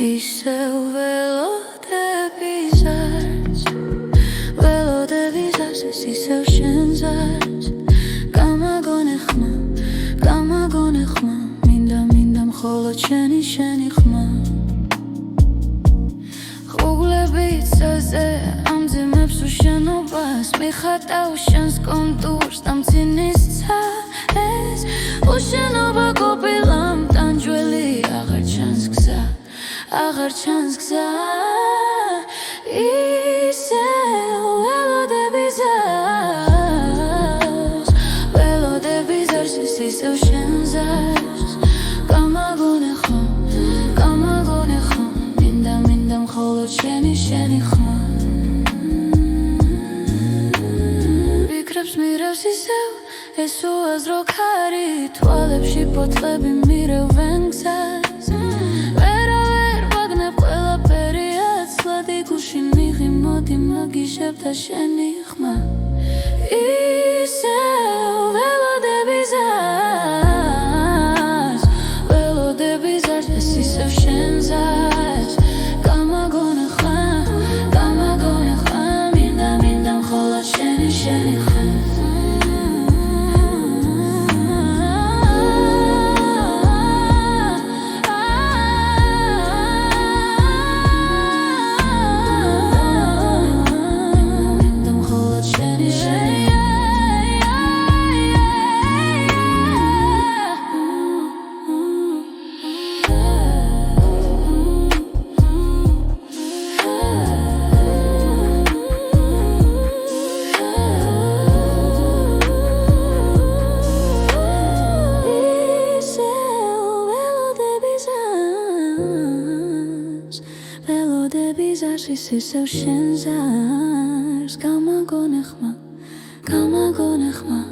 ისევ ველოდების ეს ისევ შენზარს გამაგონე ხმა მინდა მხოლოდ შენი ხმა ღრუბლები წაზე ამძიმებს უშენობას მიხატავ შენს კონტურს და მძინის ცალეს უშენობა კოპილამ ტანჯველი აღარ ჩანს გზა ისევ ველოდების ეს ისევ შენზარს გამაგონე ხმა მინდა მხოლოდ შენი ხმა ფიქრებს მირევს ისევ ეს უაზრო ქარი თვალებში ფოთლები მირევენ გზას ვერავერ ვაგნებ ყველაფერი აცლადი გულში მიღი მოდი მაგიშებ და შენი ხმა ისევ ველოდების ეს ისევ შენზარს გამაგონე ხმა მინდა მხოლოდ შენი ხმა ველოდების ეს ისევ შენზარს გამაგონე ხმა